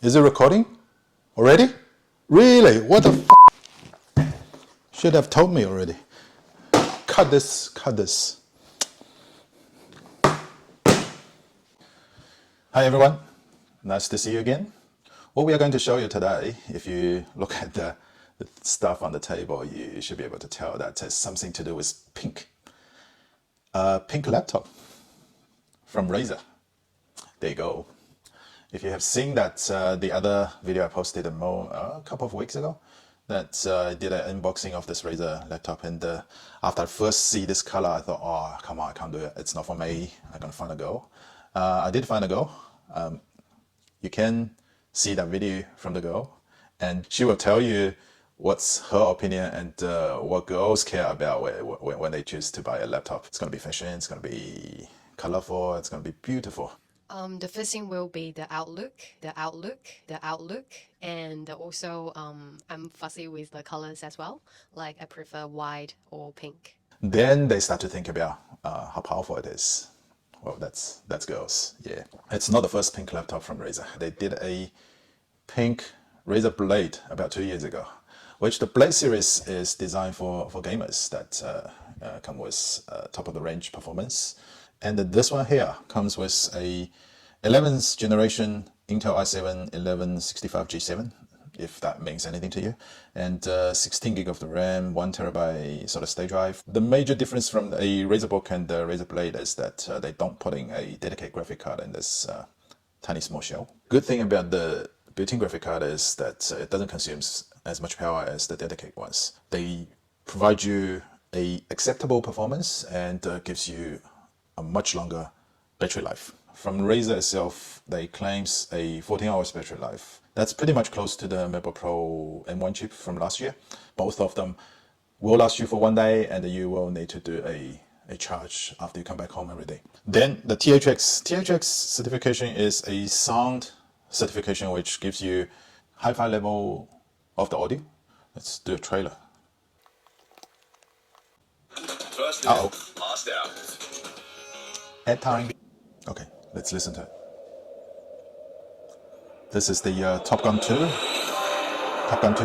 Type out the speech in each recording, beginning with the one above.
Is it recording already? Really? What the f? Should have told me already. Cut this, cut this. Hi everyone, nice to see you again. What we are going to show you today, if you look at the stuff on the table, you should be able to tell that it's something to do with pink. A pink laptop from Razer. There you go. If you have seen that the other video I posted a couple of weeks ago, that I did an unboxing of this Razer laptop, and after I first see this color, I thought, oh, come on, I can't do it. It's not for me. I'm gonna find a girl. I did find a girl. You can see that video from the girl, and she will tell you what's her opinion and what girls care about when they choose to buy a laptop. It's gonna be fashion, it's gonna be colorful, it's gonna be beautiful. The first thing will be the outlook, and also I'm fussy with the colors as well. Like I prefer white or pink. Then they start to think about how powerful it is. Well, that's girls, yeah. It's not the first pink laptop from Razer. They did a pink Razer Blade about 2 years ago, which the Blade series is designed for gamers that come with top of the range performance. And this one here comes with a 11th generation Intel i7 1165G7, if that means anything to you, and 16 gig of the RAM, 1 terabyte solid state drive. The major difference from a Razer Book and the Razer Blade is that they don't put in a dedicated graphic card in this tiny small shell. Good thing about the built-in graphic card is that it doesn't consume as much power as the dedicated ones. They provide you a acceptable performance and gives you a much longer battery life. From Razer itself, they claims a 14 hours battery life. That's pretty much close to the MacBook Pro M1 chip from last year. Both of them will last you for 1 day, and you will need to do a charge after you come back home every day. Then the THX certification is a sound certification which gives you hi-fi level of the audio. Let's do a trailer. First in, last out. Ad time. Okay, let's listen to it. This is the Top Gun 2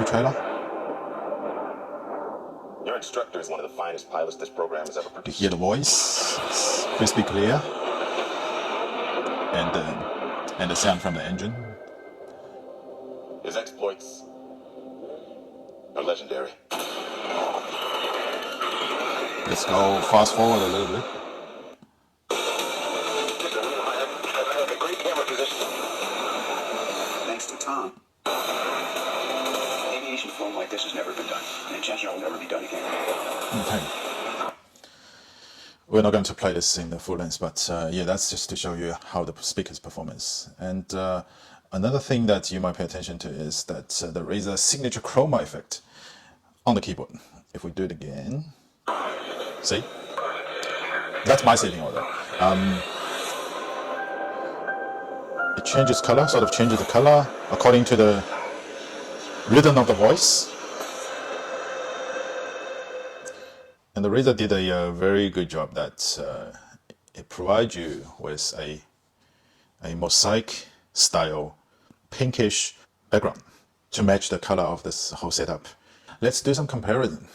trailer. Your instructor is one of the finest pilots this program has ever You produced. hear the voice, it's crispy clear, and the sound from the engine. His exploits are legendary. Let's go fast forward a little bit. I have a great camera position. Thanks to Tom. Aviation film like this has never been done, and chances are it will never be done again. Okay. We're not going to play this in the full length, but yeah, that's just to show you how the speaker's performance. And another thing that you might pay attention to is that the Razer signature Chroma effect on the keyboard. If we do it again, see? That's my setting order. It changes color, sort of changes the color according to the rhythm of the voice. And the Razer did a very good job that it provides you with a mosaic style pinkish background to match the color of this whole setup. Let's do some comparison.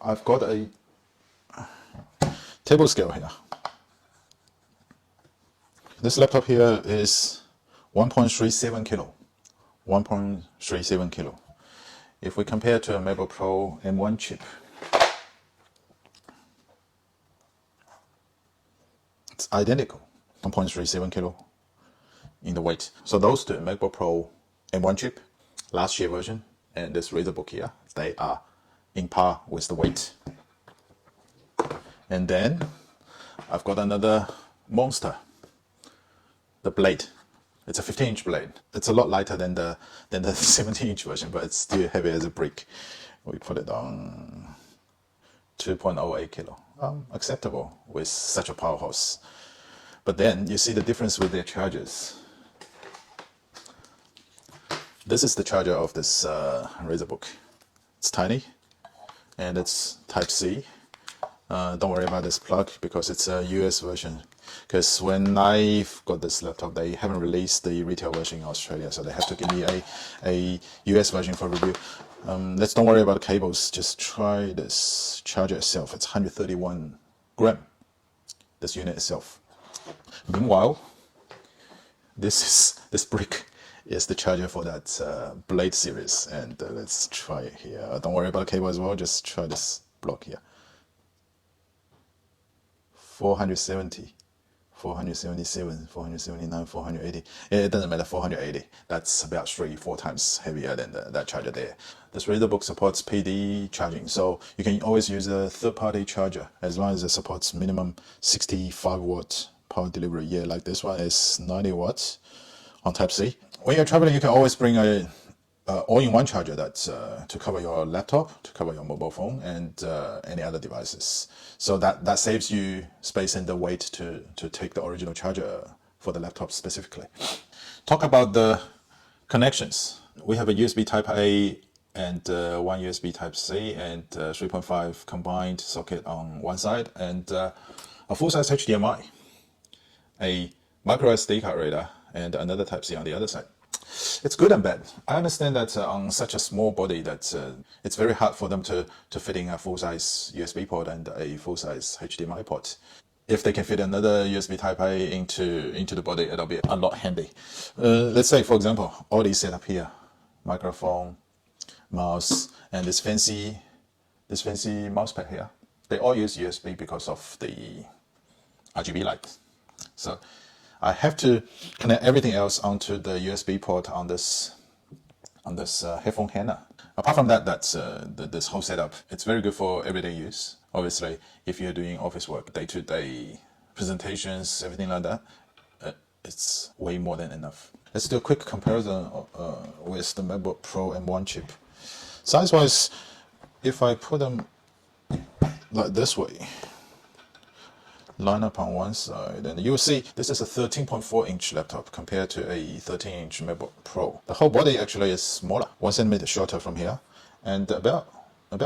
I've got a table scale here. This laptop here is 1.37 kilo. 1.37 kilo. If we compare to a MacBook Pro M1 chip, it's identical, 1.37 kilo in the weight. So those two, MacBook Pro M1 chip, last year version, and this Razer Book here, they are in par with the weight. And then I've got another monster, the Blade. It's a 15-inch blade. It's a lot lighter than the 17-inch version, but it's still heavy as a brick. We put it on 2.08 kilo. Acceptable with such a powerhouse. But then you see the difference with their chargers. This is the charger of this Razer Book. It's tiny and it's Type-C. Don't worry about this plug because it's a US version. because when I've got this laptop, they haven't released the retail version in Australia, so they have to give me a US version for review. Let's don't worry about the cables, just try this charger itself. It's 131 gram, this unit itself. Meanwhile, this brick is the charger for that Blade series, and let's try it here. Don't worry about the cable as well, just try this block here. 470, 477, 479, 480. It doesn't matter, 480. That's about 3-4 times heavier than that charger there. This Razer Book supports PD charging, so you can always use a third-party charger as long as it supports minimum 65 watt power delivery. Yeah, like this one is 90 watts on Type-C. When you're traveling, you can always bring a all-in-one charger that's to cover your laptop, to cover your mobile phone, and any other devices. So that saves you space and the weight to take the original charger for the laptop specifically. Talk about the connections. We have a USB Type-A and one USB Type-C and 3.5 combined socket on one side, and a full-size HDMI, a micro SD card reader, and another Type-C on the other side. It's good and bad. I understand that on such a small body that it's very hard for them to fit in a full-size USB port and a full-size HDMI port. If they can fit another USB Type-A into the body, it'll be a lot handy. Let's say, for example, all these set up here, microphone, mouse, and this fancy mouse pad here, they all use USB because of the RGB light. So I have to connect everything else onto the USB port on this headphone hanger. Apart from that, that's this whole setup. It's very good for everyday use. Obviously, if you're doing office work, day-to-day presentations, everything like that, it's way more than enough. Let's do a quick comparison with the MacBook Pro M1 chip. Size-wise, if I put them like this way, line up on one side, and you will see this is a 13.4-inch laptop compared to a 13-inch MacBook Pro. The whole body actually is smaller, 1 centimeter shorter from here, and about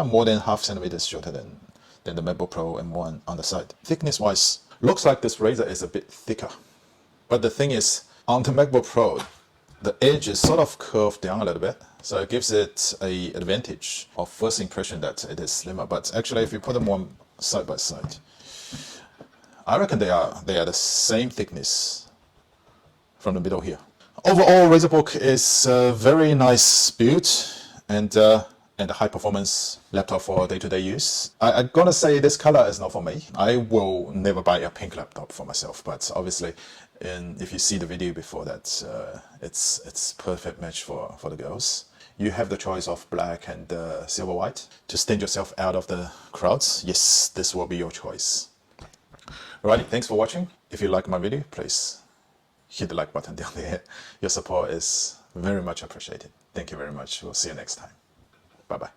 more than half centimeters shorter than the MacBook Pro M1 on the side. Thickness-wise, looks like this Razer is a bit thicker, but the thing is, on the MacBook Pro, the edge is sort of curved down a little bit, so it gives it an advantage of first impression that it is slimmer. But actually, if you put them on side by side, I reckon they are the same thickness from the middle here. Overall, Razer Book is a very nice build and a high performance laptop for day-to-day use. I'm gonna say this color is not for me. I will never buy a pink laptop for myself, but obviously, if you see the video before that, it's perfect match for the girls. You have the choice of black and silver white to stand yourself out of the crowds. Yes, this will be your choice. Alright, thanks for watching. If you like my video, please hit the like button down there. Your support is very much appreciated. Thank you very much. We'll see you next time. Bye-bye.